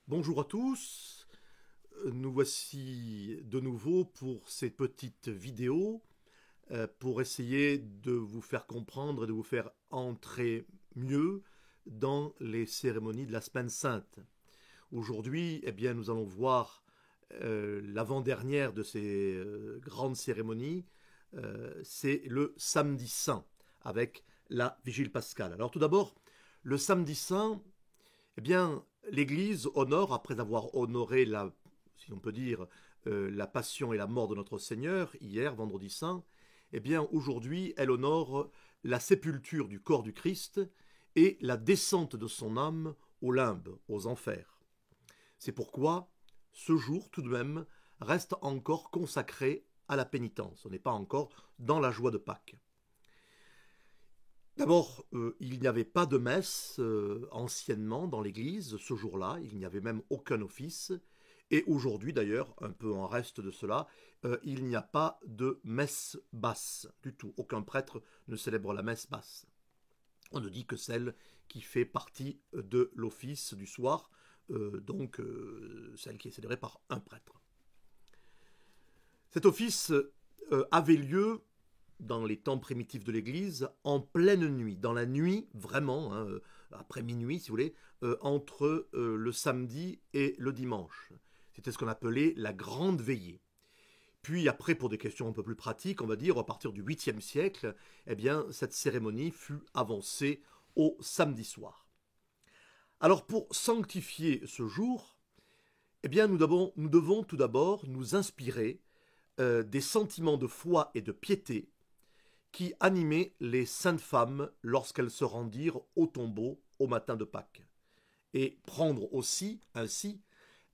Bonjour à tous, nous voici de nouveau pour ces petites vidéos pour essayer de vous faire comprendre et de vous faire entrer mieux dans les cérémonies de la Semaine Sainte. Aujourd'hui, eh bien, nous allons voir l'avant-dernière de ces grandes cérémonies, c'est le samedi saint avec la vigile pascale. Alors tout d'abord, le samedi saint, eh bien, l'Église honore, après avoir honoré si on peut dire, la passion et la mort de notre Seigneur, hier, vendredi saint, eh bien, aujourd'hui, elle honore la sépulture du corps du Christ et la descente de son âme aux limbes, aux enfers. C'est pourquoi ce jour, tout de même, reste encore consacré à la pénitence. On n'est pas encore dans la joie de Pâques. D'abord, il n'y avait pas de messe anciennement dans l'Église ce jour-là, il n'y avait même aucun office. Et aujourd'hui d'ailleurs, un peu en reste de cela, il n'y a pas de messe basse du tout. Aucun prêtre ne célèbre la messe basse. On ne dit que celle qui fait partie de l'office du soir, donc celle qui est célébrée par un prêtre. Cet office avait lieu dans les temps primitifs de l'Église, en pleine nuit, dans la nuit vraiment, hein, après minuit si vous voulez, entre le samedi et le dimanche. C'était ce qu'on appelait la grande veillée. Puis après, pour des questions un peu plus pratiques, on va dire, à partir du 8e siècle, eh bien, cette cérémonie fut avancée au samedi soir. Alors pour sanctifier ce jour, eh bien, nous devons tout d'abord nous inspirer des sentiments de foi et de piété qui animait les saintes femmes lorsqu'elles se rendirent au tombeau au matin de Pâques, et prendre aussi, ainsi,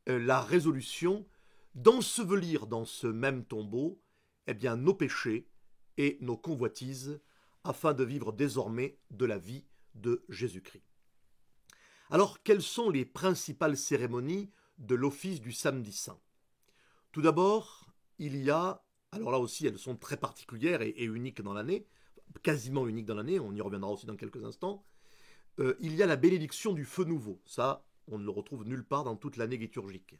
la résolution d'ensevelir dans ce même tombeau eh bien, nos péchés et nos convoitises, afin de vivre désormais de la vie de Jésus-Christ. Alors, quelles sont les principales cérémonies de l'office du samedi saint? Tout d'abord, il y a, alors là aussi elles sont très particulières et uniques dans l'année, quasiment uniques dans l'année, on y reviendra aussi dans quelques instants, il y a la bénédiction du feu nouveau. Ça, on ne le retrouve nulle part dans toute l'année liturgique.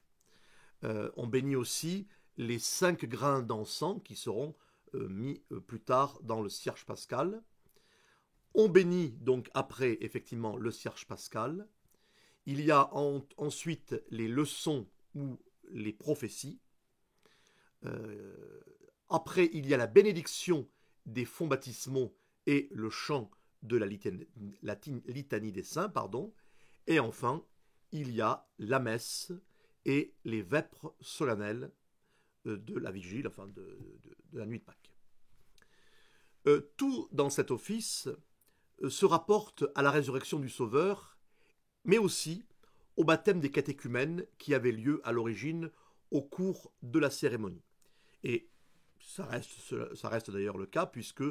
On bénit aussi les 5 grains d'encens qui seront mis plus tard dans le cierge pascal. On bénit donc après effectivement le cierge pascal. Il y a ensuite les leçons ou les prophéties. Euh, Après, il y a la bénédiction des fonds baptismaux et le chant de la litanie des saints, pardon. Et enfin, il y a la messe et les vêpres solennelles de la vigile, enfin de la nuit de Pâques. Tout dans cet office se rapporte à la résurrection du Sauveur, mais aussi au baptême des catéchumènes qui avait lieu à l'origine au cours de la cérémonie. Et ça reste d'ailleurs le cas, puisque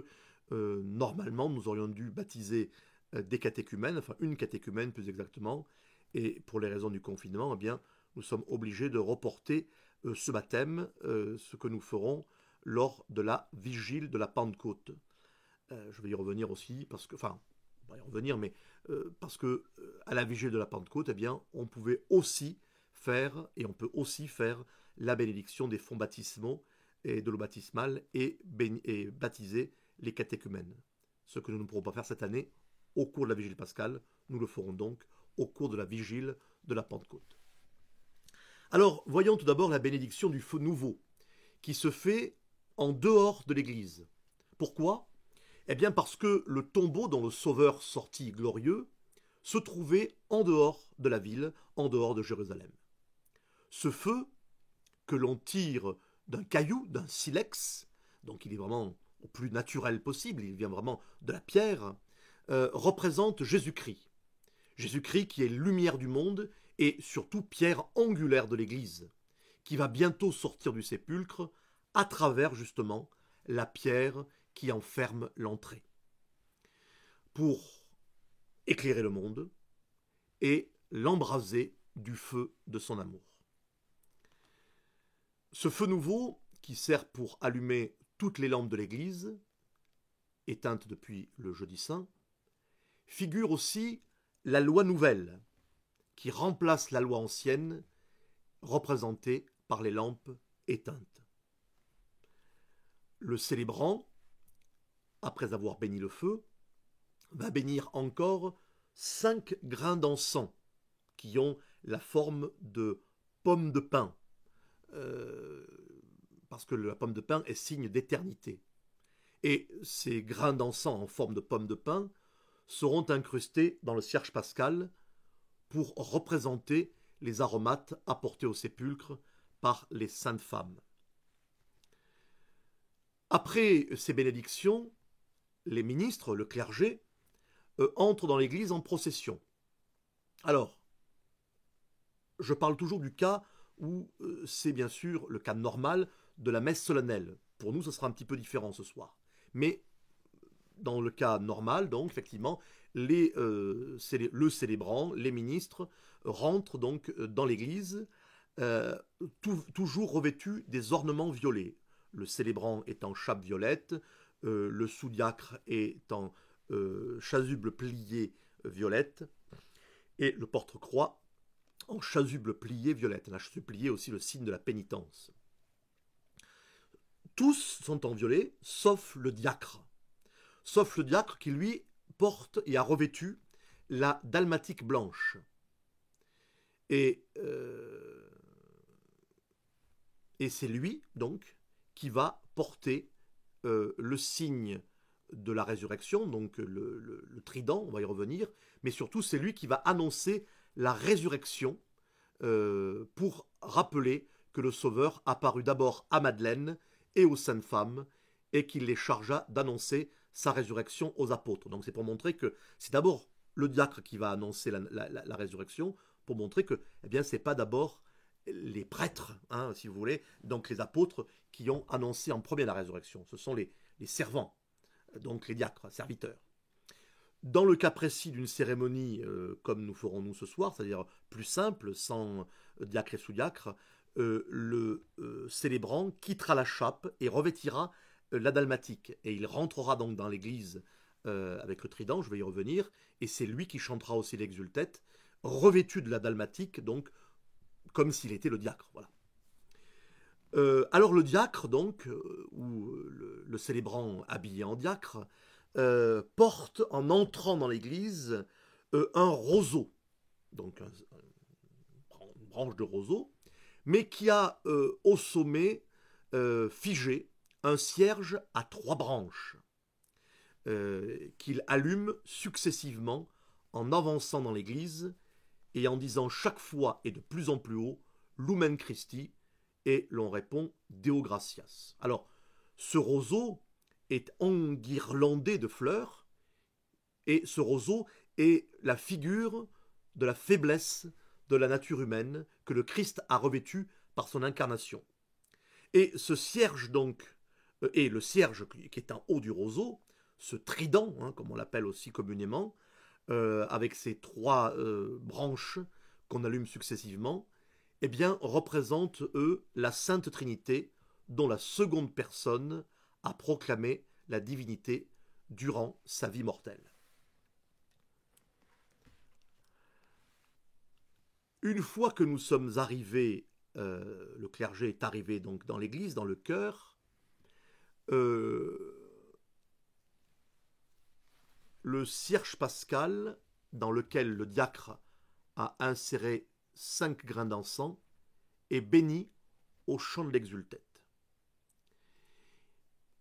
normalement nous aurions dû baptiser des catéchumènes, enfin une catéchumène plus exactement, et pour les raisons du confinement, eh bien, nous sommes obligés de reporter ce baptême, ce que nous ferons lors de la vigile de la Pentecôte. Je vais y revenir aussi, parce que, enfin, on va y revenir, mais parce que à la vigile de la Pentecôte, eh bien, on pouvait aussi faire, et on peut aussi faire, la bénédiction des fonds baptismaux et de l'eau baptismale et baptiser les catéchumènes. Ce que nous ne pourrons pas faire cette année au cours de la vigile pascale, nous le ferons donc au cours de la vigile de la Pentecôte. Alors, voyons tout d'abord la bénédiction du feu nouveau, qui se fait en dehors de l'église. Pourquoi? Eh bien parce que le tombeau dont le Sauveur sortit glorieux se trouvait en dehors de la ville, en dehors de Jérusalem. Ce feu, que l'on tire d'un caillou, d'un silex, donc il est vraiment au plus naturel possible, il vient vraiment de la pierre, représente Jésus-Christ. Jésus-Christ qui est lumière du monde et surtout pierre angulaire de l'Église, qui va bientôt sortir du sépulcre à travers justement la pierre qui enferme l'entrée, pour éclairer le monde et l'embraser du feu de son amour. Ce feu nouveau, qui sert pour allumer toutes les lampes de l'Église, éteintes depuis le jeudi saint, figure aussi la loi nouvelle, qui remplace la loi ancienne représentée par les lampes éteintes. Le célébrant, après avoir béni le feu, va bénir encore 5 grains d'encens qui ont la forme de pommes de pin, parce que la pomme de pin est signe d'éternité. Et ces grains d'encens en forme de pommes de pin seront incrustés dans le cierge pascal pour représenter les aromates apportés au sépulcre par les saintes femmes. Après ces bénédictions, les ministres, le clergé, entrent dans l'église en procession. Alors, je parle toujours du cas où c'est bien sûr le cas normal de la messe solennelle. Pour nous, ce sera un petit peu différent ce soir. Mais dans le cas normal, donc, effectivement, le célébrant, les ministres, rentrent donc dans l'église, toujours revêtus des ornements violets. Le célébrant est en chape violette, le sous-diacre est en chasuble pliée violette, et le porte-croix en chasuble pliée violette. La chasuble pliée aussi le signe de la pénitence. Tous sont en violet, sauf le diacre. Sauf le diacre qui, lui, porte et a revêtu la dalmatique blanche. Et c'est lui, donc, qui va porter le signe de la résurrection, donc le trident, on va y revenir, mais surtout c'est lui qui va annoncer la résurrection pour rappeler que le Sauveur apparut d'abord à Madeleine et aux saintes femmes et qu'il les chargea d'annoncer sa résurrection aux apôtres. Donc c'est pour montrer que c'est d'abord le diacre qui va annoncer la résurrection, pour montrer que eh bien, c'est pas d'abord les prêtres, hein, si vous voulez, donc les apôtres qui ont annoncé en premier la résurrection. Ce sont les servants, donc les diacres, serviteurs. Dans le cas précis d'une cérémonie comme nous ferons nous ce soir, c'est-à-dire plus simple, sans diacre et sous-diacre, le célébrant quittera la chape et revêtira la dalmatique. Et il rentrera donc dans l'église avec le trident, je vais y revenir, et c'est lui qui chantera aussi l'exultet, revêtu de la dalmatique, donc comme s'il était le diacre. Voilà. Alors le diacre, donc, ou le célébrant habillé en diacre, porte en entrant dans l'église un roseau, donc une branche de roseau, mais qui a au sommet figé un cierge à 3 branches qu'il allume successivement en avançant dans l'église et en disant chaque fois et de plus en plus haut Lumen Christi, et l'on répond Deo gratias. Alors, ce roseau est enguirlandé de fleurs, et ce roseau est la figure de la faiblesse de la nature humaine que le Christ a revêtue par son incarnation. Et ce cierge donc, et le cierge qui est en haut du roseau, ce trident, hein, comme on l'appelle aussi communément, avec ces 3 branches qu'on allume successivement, eh bien, représentent, eux, la Sainte Trinité, dont la seconde personne a proclamé la divinité durant sa vie mortelle. Une fois que nous sommes arrivés, le clergé est arrivé donc dans l'église, dans le chœur, le cierge pascal, dans lequel le diacre a inséré 5 grains d'encens, est béni au chant de l'exultet.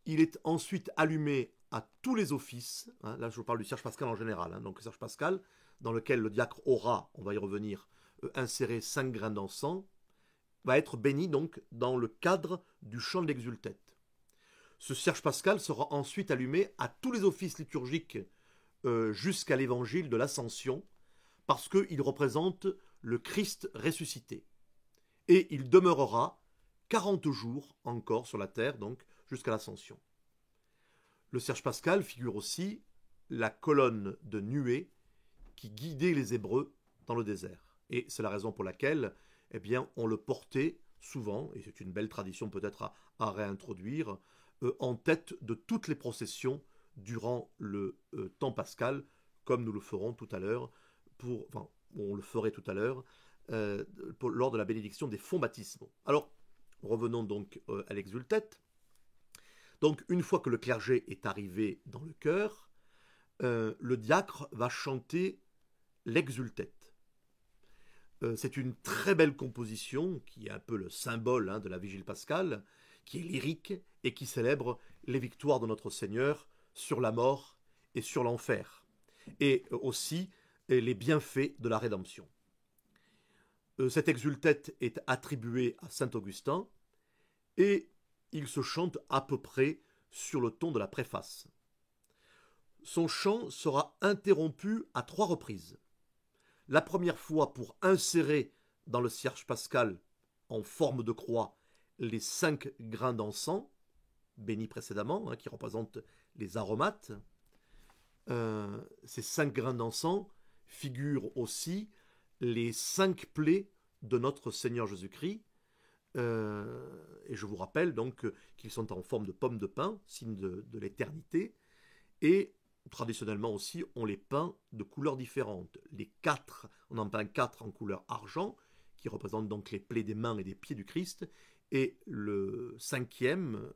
Il est ensuite allumé à tous les offices, hein, là je vous parle du cierge pascal en général, hein, donc le cierge pascal, dans lequel le diacre aura, on va y revenir, inséré 5 grains d'encens, va être béni donc dans le cadre du chant de l'exultet. Ce cierge pascal sera ensuite allumé à tous les offices liturgiques jusqu'à l'évangile de l'Ascension, parce qu'il représente le Christ ressuscité. Et il demeurera 40 jours encore sur la terre, donc jusqu'à l'Ascension. Le cierge pascal figure aussi la colonne de nuée qui guidait les Hébreux dans le désert. Et c'est la raison pour laquelle eh bien, on le portait souvent, et c'est une belle tradition peut-être à réintroduire, en tête de toutes les processions durant le temps pascal, comme nous le ferons tout à l'heure, on le ferait tout à l'heure, lors de la bénédiction des fonts baptismaux. Alors, revenons donc à l'exultète. Donc, une fois que le clergé est arrivé dans le chœur, le diacre va chanter l'exultète. C'est une très belle composition qui est un peu le symbole de la Vigile pascale, qui est lyrique et qui célèbre les victoires de notre Seigneur sur la mort et sur l'enfer, et aussi les bienfaits de la rédemption. Cette exultète est attribuée à saint Augustin et il se chante à peu près sur le ton de la préface. Son chant sera interrompu à 3 reprises. La première fois pour insérer dans le cierge pascal en forme de croix les 5 grains d'encens, bénis précédemment, qui représentent les aromates. Ces 5 grains d'encens figurent aussi les 5 plaies de notre Seigneur Jésus-Christ. Et je vous rappelle donc qu'ils sont en forme de pommes de pin, signe de l'éternité, et traditionnellement aussi, on les peint de couleurs différentes. Les 4, on en peint 4 en couleur argent, qui représentent donc les plaies des mains et des pieds du Christ, et le cinquième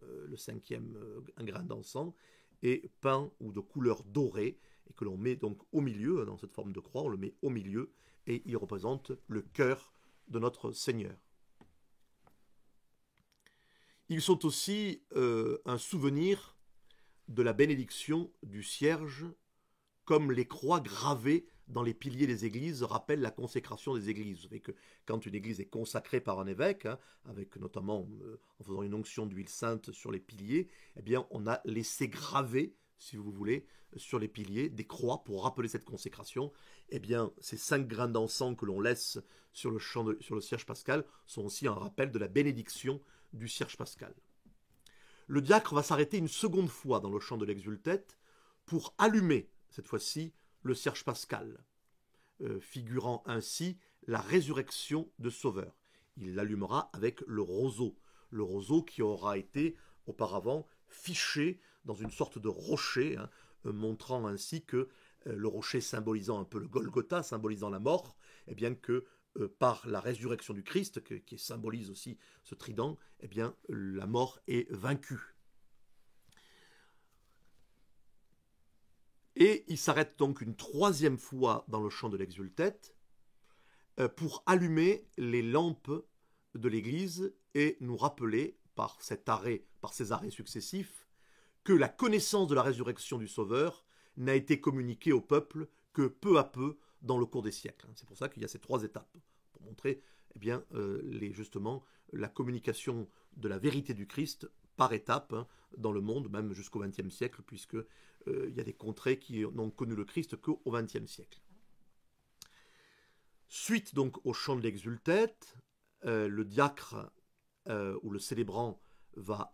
un grain d'encens, est peint ou de couleur dorée, et que l'on met donc au milieu, dans cette forme de croix, on le met au milieu, et il représente le cœur de notre Seigneur. Ils sont aussi un souvenir de la bénédiction du cierge, comme les croix gravées dans les piliers des églises rappellent la consécration des églises. Vous savez que quand une église est consacrée par un évêque, avec notamment en faisant une onction d'huile sainte sur les piliers, eh bien on a laissé graver, si vous voulez, sur les piliers des croix pour rappeler cette consécration. Eh bien ces 5 grains d'encens que l'on laisse sur le cierge pascal sont aussi un rappel de la bénédiction du cierge pascal. Le diacre va s'arrêter une seconde fois dans le chant de l'exultète pour allumer, cette fois-ci, le cierge pascal, figurant ainsi la résurrection de Sauveur. Il l'allumera avec le roseau qui aura été auparavant fiché dans une sorte de rocher, montrant ainsi que le rocher symbolisant un peu le Golgotha, symbolisant la mort, et bien que par la résurrection du Christ, qui symbolise aussi ce trident, eh bien, la mort est vaincue. Et il s'arrête donc une 3e fois dans le chant de l'exultète pour allumer les lampes de l'Église et nous rappeler, par ces arrêts successifs, que la connaissance de la résurrection du Sauveur n'a été communiquée au peuple que peu à peu dans le cours des siècles. C'est pour ça qu'il y a ces 3 étapes, pour montrer justement la communication de la vérité du Christ par étapes dans le monde, même jusqu'au XXe siècle, puisque il y a des contrées qui n'ont connu le Christ qu'au XXe siècle. Suite donc au chant de l'exultète, le diacre ou le célébrant va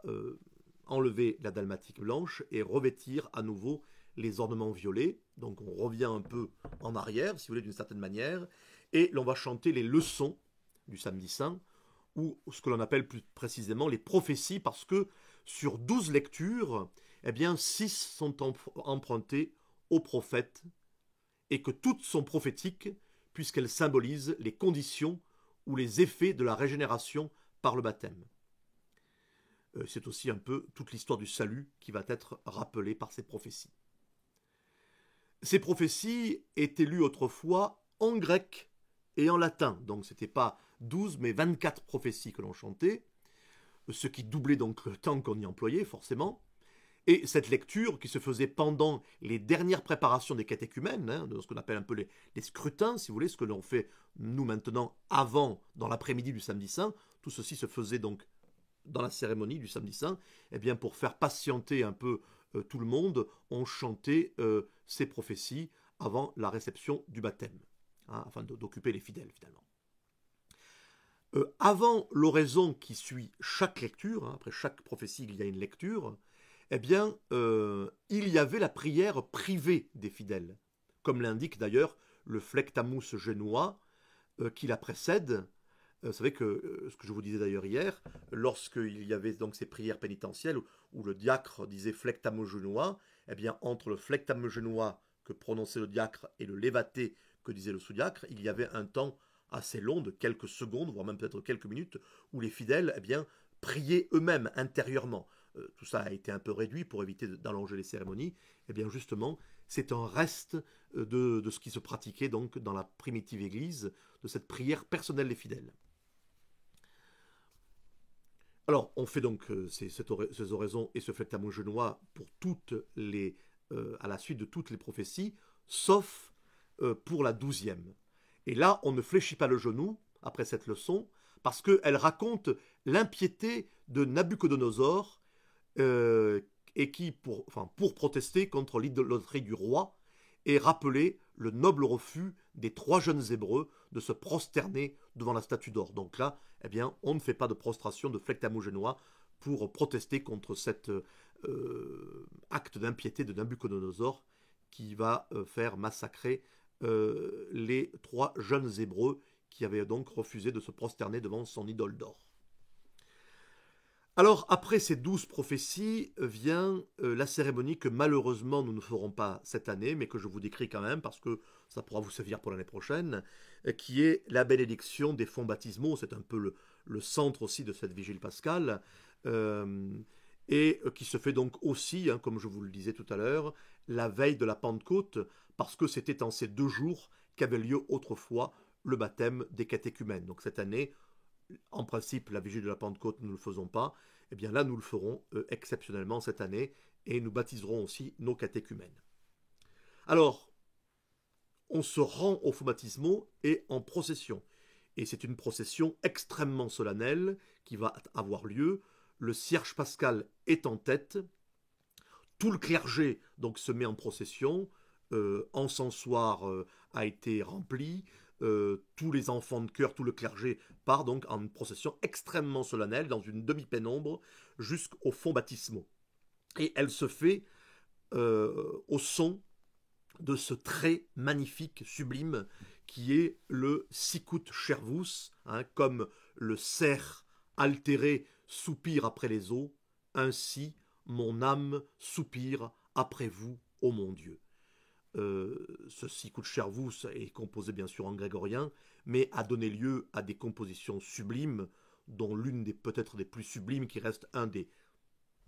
enlever la dalmatique blanche et revêtir à nouveau les ornements violets. Donc on revient un peu en arrière, si vous voulez, d'une certaine manière, et l'on va chanter les leçons du samedi saint, ou ce que l'on appelle plus précisément les prophéties, parce que sur 12 lectures, eh bien 6 sont empruntées aux prophètes, et que toutes sont prophétiques, puisqu'elles symbolisent les conditions ou les effets de la régénération par le baptême. C'est aussi un peu toute l'histoire du salut qui va être rappelée par ces prophéties. Ces prophéties étaient lues autrefois en grec et en latin, donc ce n'était pas 12 mais 24 prophéties que l'on chantait, ce qui doublait donc le temps qu'on y employait forcément. Et cette lecture qui se faisait pendant les dernières préparations des catéchumènes, de ce qu'on appelle un peu les scrutins, si vous voulez, ce que l'on fait nous maintenant dans l'après-midi du samedi saint, tout ceci se faisait donc dans la cérémonie du samedi saint, eh bien pour faire patienter un peu tout le monde, on chantait ces prophéties avant la réception du baptême, afin d'occuper les fidèles finalement. Avant l'oraison qui suit chaque lecture, après chaque prophétie il y a une lecture, eh bien il y avait la prière privée des fidèles, comme l'indique d'ailleurs le Flectamus génois qui la précède. Vous savez que, ce que je vous disais d'ailleurs hier, lorsqu'il y avait donc ces prières pénitentielles où le diacre disait Flectamus génois, eh bien entre le Flectamus génois que prononçait le diacre et le Lévaté que disait le sous-diacre, il y avait un temps assez long de quelques secondes, voire même peut-être quelques minutes, où les fidèles priaient eux-mêmes intérieurement. Tout ça a été un peu réduit pour éviter d'allonger les cérémonies. Eh bien justement, c'est un reste de ce qui se pratiquait donc dans la primitive Église, de cette prière personnelle des fidèles. Alors, on fait donc ces oraisons et ce flectamon genois à la suite de toutes les prophéties, sauf pour la 12e. Et là, on ne fléchit pas le genou, après cette leçon, parce qu'elle raconte l'impiété de Nabuchodonosor, et qui, pour protester contre l'idolâtrie du roi, et rappeler le noble refus des 3 jeunes Hébreux de se prosterner devant la statue d'or. Donc là, eh bien, on ne fait pas de prostration de flectamogénois pour protester contre cet acte d'impiété de Nabuchodonosor qui va faire massacrer les 3 jeunes Hébreux qui avaient donc refusé de se prosterner devant son idole d'or. Alors, après ces 12 prophéties, vient la cérémonie que malheureusement nous ne ferons pas cette année, mais que je vous décris quand même parce que ça pourra vous servir pour l'année prochaine, qui est la bénédiction des fonts baptismaux. C'est un peu le centre aussi de cette vigile pascale, et qui se fait donc aussi, comme je vous le disais tout à l'heure, la veille de la Pentecôte, parce que c'était en ces 2 jours qu'avait lieu autrefois le baptême des catéchumènes. Donc cette année, en principe, la vigile de la Pentecôte, nous ne le faisons pas. Eh bien là, nous le ferons exceptionnellement cette année et nous baptiserons aussi nos catéchumènes. Alors, on se rend aux fonts baptismaux et en procession. Et c'est une procession extrêmement solennelle qui va avoir lieu. Le cierge pascal est en tête. Tout le clergé donc se met en procession. Encensoir a été rempli. Tous les enfants de chœur, tout le clergé part donc en une procession extrêmement solennelle dans une demi-pénombre jusqu'aux fonts baptismaux. Et elle se fait au son de ce trait magnifique, sublime, qui est le sicut chervus, comme le cerf altéré soupire après les eaux, ainsi mon âme soupire après vous, ô mon Dieu. Ce sicut chervus est composé bien sûr en grégorien, mais a donné lieu à des compositions sublimes, dont l'une des peut-être des plus sublimes, qui reste un des,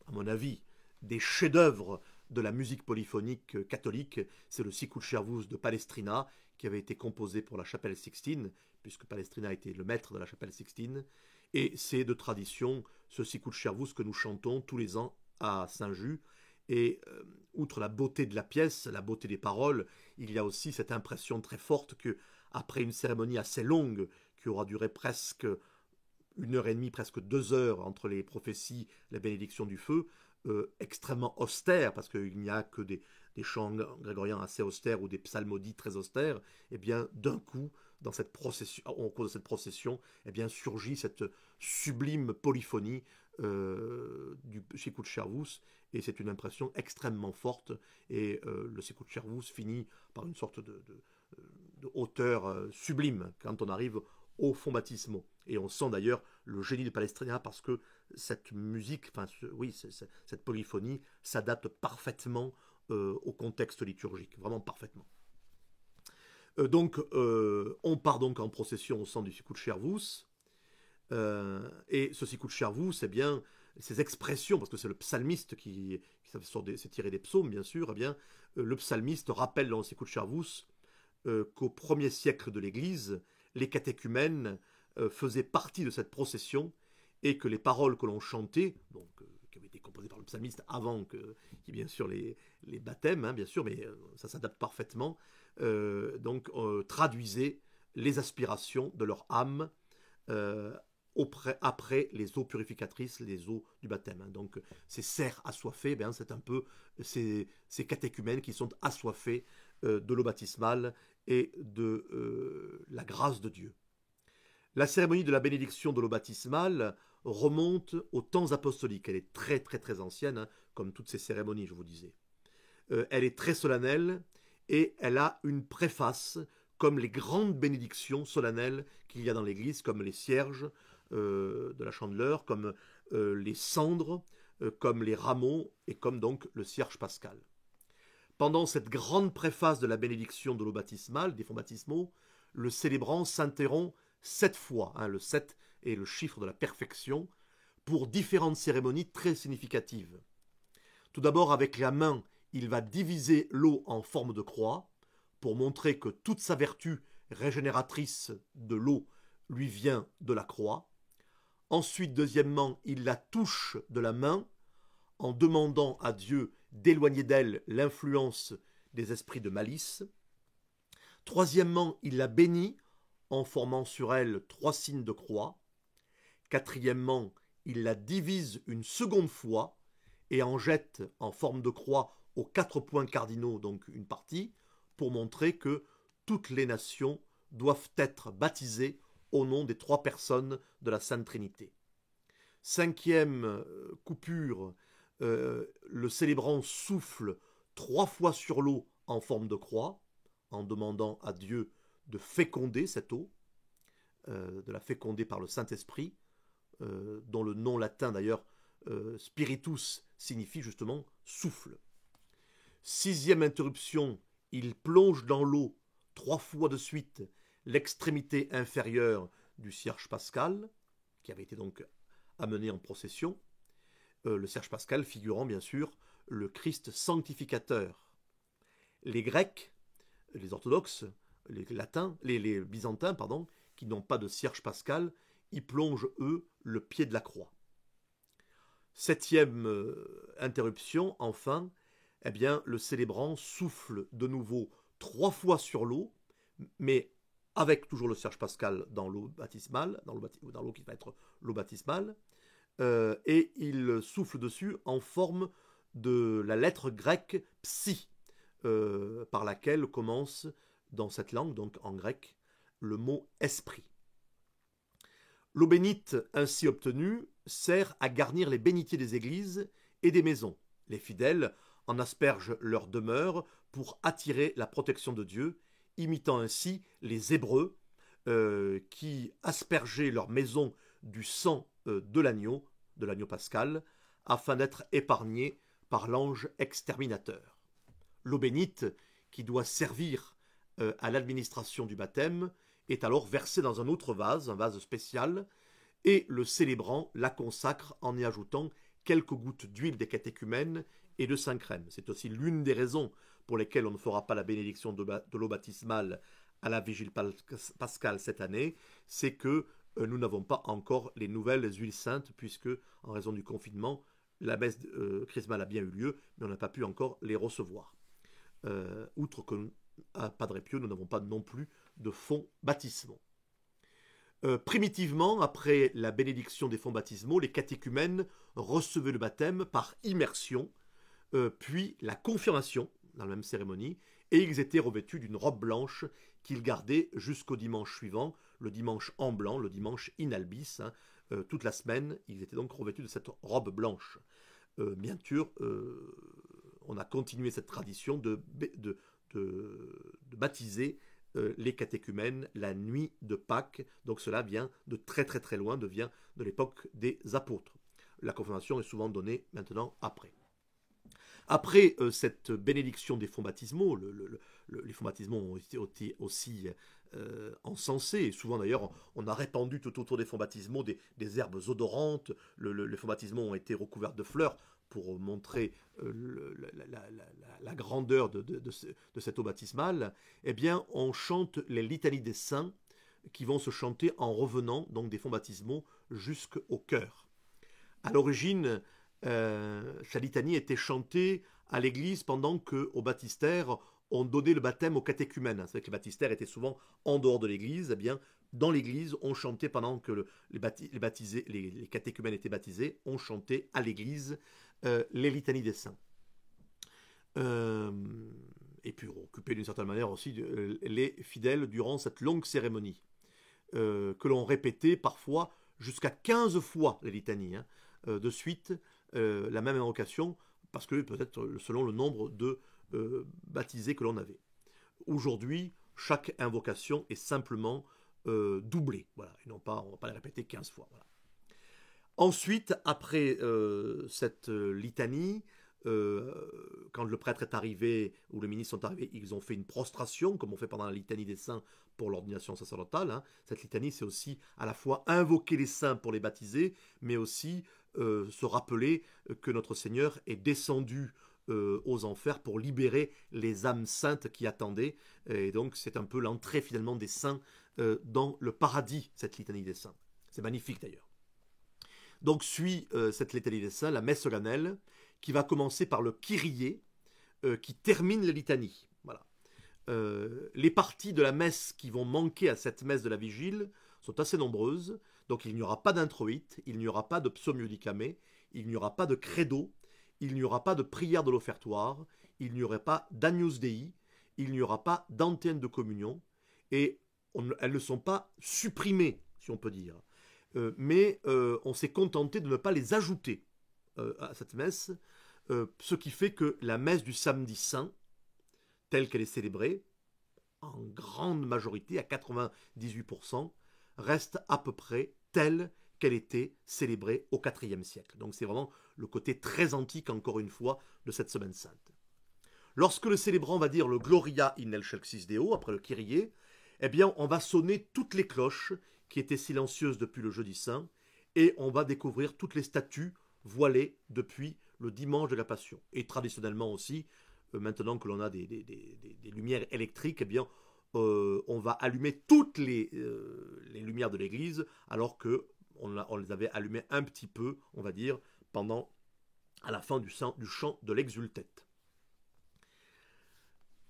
à mon avis, des chefs-d'œuvre de la musique polyphonique catholique. C'est le sicut chervus de Palestrina, qui avait été composé pour la chapelle Sixtine, puisque Palestrina était le maître de la chapelle Sixtine, et c'est de tradition ce sicut chervus que nous chantons tous les ans à Saint-Just. Et outre la beauté de la pièce, la beauté des paroles, il y a aussi cette impression très forte que, après une cérémonie assez longue, qui aura duré presque 1h30, presque 2 heures entre les prophéties, la bénédiction du feu, extrêmement austère, parce qu'il n'y a que des chants grégoriens assez austères ou des psalmodies très austères, et bien d'un coup, dans cette procession, au cours de cette procession, eh bien surgit cette sublime polyphonie du sicut chervus, et c'est une impression extrêmement forte, et le sicut chervus finit par une sorte de hauteur sublime quand on arrive aux fonts baptismaux. Et on sent d'ailleurs le génie de Palestrina parce que cette musique, cette polyphonie s'adapte parfaitement au contexte liturgique, vraiment parfaitement. Donc, on part donc en procession au centre du sicut chervus, et ce sicut chervus, c'est bien ces expressions, parce que c'est le psalmiste qui c'est tiré des psaumes, bien sûr, eh bien, le psalmiste rappelle dans le sicut chervus qu'au 1er siècle de l'Église, les catéchumènes faisaient partie de cette procession et que les paroles que l'on chantait, donc, qui avaient été composées par le psalmiste avant qu'il y ait bien sûr les baptêmes, bien sûr, mais ça s'adapte parfaitement, traduisaient les aspirations de leur âme après les eaux purificatrices, les eaux du baptême. Donc ces cerfs assoiffés, c'est un peu ces catéchumènes qui sont assoiffés de l'eau baptismale et de la grâce de Dieu. La cérémonie de la bénédiction de l'eau baptismale remonte aux temps apostoliques. Elle est très très très ancienne, comme toutes ces cérémonies, je vous disais. Elle est très solennelle et elle a une préface, comme les grandes bénédictions solennelles qu'il y a dans l'Église, comme les cierges de la Chandeleur, comme les cendres, comme les rameaux et comme donc le cierge pascal. Pendant cette grande préface de la bénédiction de l'eau baptismale, des fonds baptismaux, le célébrant s'interrompt 7 fois, le 7 est le chiffre de la perfection, pour différentes cérémonies très significatives. Tout d'abord, avec la main, il va diviser l'eau en forme de croix, pour montrer que toute sa vertu régénératrice de l'eau lui vient de la croix. Ensuite, deuxièmement, il la touche de la main, en demandant à Dieu d'éloigner d'elle l'influence des esprits de malice. Troisièmement, il la bénit en formant sur elle 3 signes de croix. Quatrièmement, il la divise une seconde fois et en jette en forme de croix aux 4 points cardinaux, donc une partie, pour montrer que toutes les nations doivent être baptisées au nom des 3 personnes de la Sainte Trinité. Cinquième coupure, le célébrant souffle 3 fois sur l'eau en forme de croix, en demandant à Dieu de féconder cette eau, de la féconder par le Saint-Esprit, dont le nom latin d'ailleurs, spiritus, signifie justement souffle. Sixième interruption, il plonge dans l'eau 3 fois de suite l'extrémité inférieure du cierge pascal, qui avait été donc amené en procession, le cierge pascal figurant bien sûr le Christ sanctificateur. Les Grecs, les orthodoxes, les latins, les byzantins, pardon, qui n'ont pas de cierge pascal, y plongent eux le pied de la croix. Septième interruption, enfin, eh bien, le célébrant souffle de nouveau 3 fois sur l'eau, mais avec toujours le cierge pascal dans l'eau baptismale, dans l'eau qui va être l'eau baptismale, et il souffle dessus en forme de la lettre grecque psi, par laquelle commence dans cette langue, donc en grec, le mot esprit. L'eau bénite ainsi obtenue sert à garnir les bénitiers des églises et des maisons. Les fidèles en aspergent leur demeure pour attirer la protection de Dieu, imitant ainsi les Hébreux qui aspergeaient leur maison du sang de l'agneau pascal, afin d'être épargnés par l'ange exterminateur. L'eau bénite, qui doit servir à l'administration du baptême, est alors versée dans un autre vase, un vase spécial, et le célébrant la consacre en y ajoutant quelques gouttes d'huile des catéchumènes et de Saint-Crème. C'est aussi l'une des raisons pour lesquelles on ne fera pas la bénédiction de l'eau baptismale à la Vigile pascale cette année, c'est que nous n'avons pas encore les nouvelles huiles saintes, puisque, en raison du confinement, la messe chrismale a bien eu lieu, mais on n'a pas pu encore les recevoir. Outre qu'à Padre Pio, nous n'avons pas non plus de fonds baptismaux. Primitivement, après la bénédiction des fonds baptismaux, les catéchumènes recevaient le baptême par immersion, puis la confirmation dans la même cérémonie, et ils étaient revêtus d'une robe blanche qu'ils gardaient jusqu'au dimanche suivant, le dimanche en blanc, le dimanche in albis. Toute la semaine, ils étaient donc revêtus de cette robe blanche. Bien sûr, on a continué cette tradition de baptiser les catéchumènes la nuit de Pâques, donc cela vient de très très très loin, vient de l'époque des apôtres. La confirmation est souvent donnée maintenant après. Après cette bénédiction des fonds baptismaux, les fonds baptismaux ont été aussi encensés, et souvent d'ailleurs on a répandu tout autour des fonds baptismaux des herbes odorantes, les fonds baptismaux ont été recouverts de fleurs pour montrer la grandeur de cette eau baptismale. Eh bien, on chante les litanies des saints qui vont se chanter en revenant donc des fonds baptismaux jusqu'au chœur. À l'origine, sa litanie était chantée à l'église pendant qu'au baptistère, on donnait le baptême aux catéchumènes. C'est vrai que les baptistères étaient souvent en dehors de l'église. Eh bien, dans l'église, on chantait pendant que les catéchumènes étaient baptisés, on chantait à l'église les litanies des saints. Et puis on occupait d'une certaine manière aussi les fidèles durant cette longue cérémonie, que l'on répétait parfois jusqu'à 15 fois les litanies, de suite, la même invocation, parce que peut-être selon le nombre de baptisés que l'on avait. Aujourd'hui, chaque invocation est simplement doublée, voilà, et non pas, on ne va pas les répéter 15 fois. Voilà. Ensuite, après cette litanie, quand le prêtre est arrivé, ou les ministres sont arrivés, ils ont fait une prostration, comme on fait pendant la litanie des saints pour l'ordination sacerdotale. Hein. Cette litanie, c'est aussi à la fois invoquer les saints pour les baptiser, mais aussi se rappeler que notre Seigneur est descendu aux enfers pour libérer les âmes saintes qui attendaient. Et donc, c'est un peu l'entrée finalement des saints dans le paradis, cette litanie des saints. C'est magnifique d'ailleurs. Donc, suit cette litanie des saints, la messe solennelle, qui va commencer par le Kyrie, qui termine la litanie. Voilà. Les parties de la messe qui vont manquer à cette messe de la vigile sont assez nombreuses. Donc il n'y aura pas d'introïte, il n'y aura pas de psaume iudicame, il n'y aura pas de credo, il n'y aura pas de prière de l'offertoire, il n'y aura pas d'agnus dei, il n'y aura pas d'antenne de communion, et elles ne sont pas supprimées, si on peut dire. Mais on s'est contenté de ne pas les ajouter à cette messe, ce qui fait que la messe du samedi saint, telle qu'elle est célébrée, en grande majorité, à 98%, reste à peu près telle qu'elle était célébrée au IVe siècle. Donc c'est vraiment le côté très antique, encore une fois, de cette semaine sainte. Lorsque le célébrant va dire le Gloria in excelsis Deo, après le Kyrie, eh bien on va sonner toutes les cloches qui étaient silencieuses depuis le jeudi saint, et on va découvrir toutes les statues voilées depuis le dimanche de la Passion. Et traditionnellement aussi, maintenant que l'on a des lumières électriques, eh bien, on va allumer toutes les lumières de l'église, alors qu'on les avait allumées un petit peu, on va dire, à la fin du chant de l'exultète.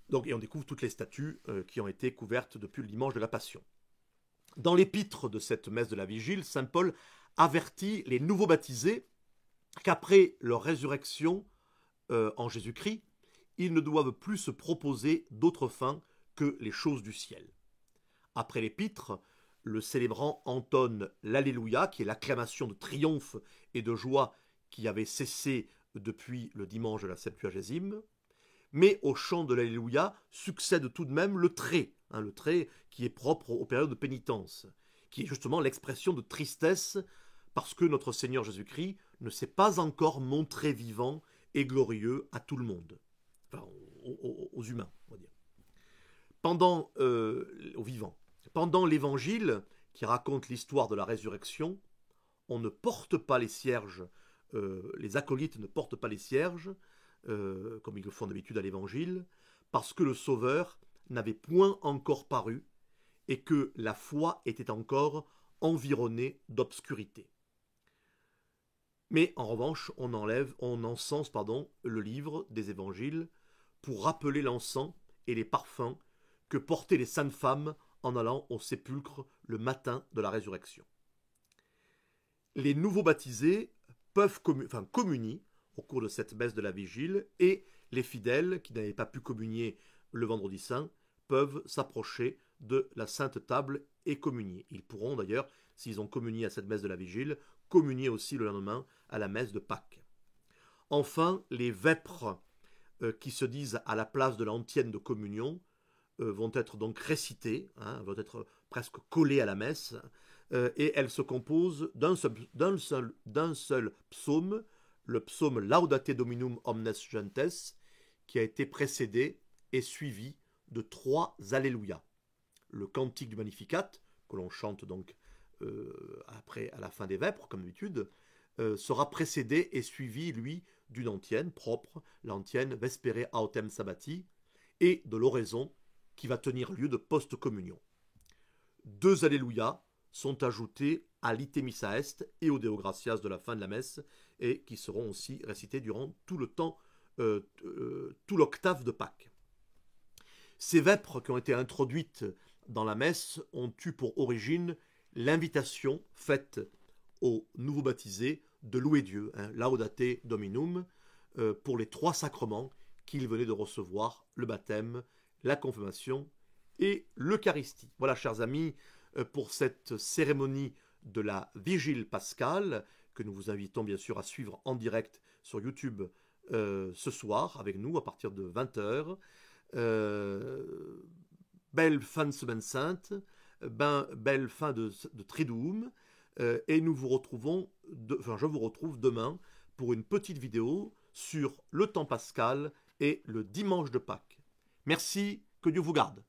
Donc, et on découvre toutes les statues qui ont été couvertes depuis le dimanche de la Passion. Dans l'épître de cette messe de la Vigile, saint Paul avertit les nouveaux baptisés qu'après leur résurrection en Jésus-Christ, ils ne doivent plus se proposer d'autres fins que les choses du ciel. Après l'épître, le célébrant entonne l'Alléluia, qui est l'acclamation de triomphe et de joie qui avait cessé depuis le dimanche de la Septuagésime, mais au chant de l'Alléluia succède tout de même le trait qui est propre aux périodes de pénitence, qui est justement l'expression de tristesse parce que notre Seigneur Jésus-Christ ne s'est pas encore montré vivant et glorieux à tout le monde, enfin aux humains, on va dire. Aux vivants. Pendant l'évangile qui raconte l'histoire de la résurrection, on ne porte pas les cierges, les acolytes ne portent pas les cierges, comme ils le font d'habitude à l'évangile, parce que le Sauveur n'avait point encore paru et que la foi était encore environnée d'obscurité. Mais en revanche, on encense le livre des évangiles pour rappeler l'encens et les parfums que portaient les saintes femmes en allant au sépulcre le matin de la résurrection. Les nouveaux baptisés communient au cours de cette messe de la vigile, et les fidèles qui n'avaient pas pu communier le vendredi saint peuvent s'approcher de la sainte table et communier. Ils pourront d'ailleurs, s'ils ont communié à cette messe de la vigile, communier aussi le lendemain à la messe de Pâques. Enfin, les vêpres qui se disent à la place de l'antienne de communion vont être donc récitées, vont être presque collées à la messe, et elles se composent d'un seul psaume, le psaume Laudate Dominum omnes gentes, qui a été précédé et suivi de 3 Alléluia. Le cantique du Magnificat, que l'on chante donc après à la fin des vêpres, comme d'habitude, sera précédé et suivi, lui, d'une antienne propre, l'antienne Vespere Autem Sabbati, et de l'oraison qui va tenir lieu de post-communion. 2 Alléluia sont ajoutés à l'Ite Missa Est et au Deo Gratias de la fin de la messe, et qui seront aussi récités durant tout le temps, tout l'octave de Pâques. Ces vêpres qui ont été introduites dans la messe ont eu pour origine l'invitation faite aux nouveaux baptisés de louer Dieu, Laudate Dominum, pour les 3 sacrements qu'ils venaient de recevoir, le baptême, la confirmation et l'Eucharistie. Voilà, chers amis, pour cette cérémonie de la Vigile pascale, que nous vous invitons bien sûr à suivre en direct sur YouTube ce soir avec nous à partir de 20h. Belle fin de semaine sainte, belle fin de Triduum, et je vous retrouve demain pour une petite vidéo sur le temps pascal et le dimanche de Pâques. Merci, que Dieu vous garde.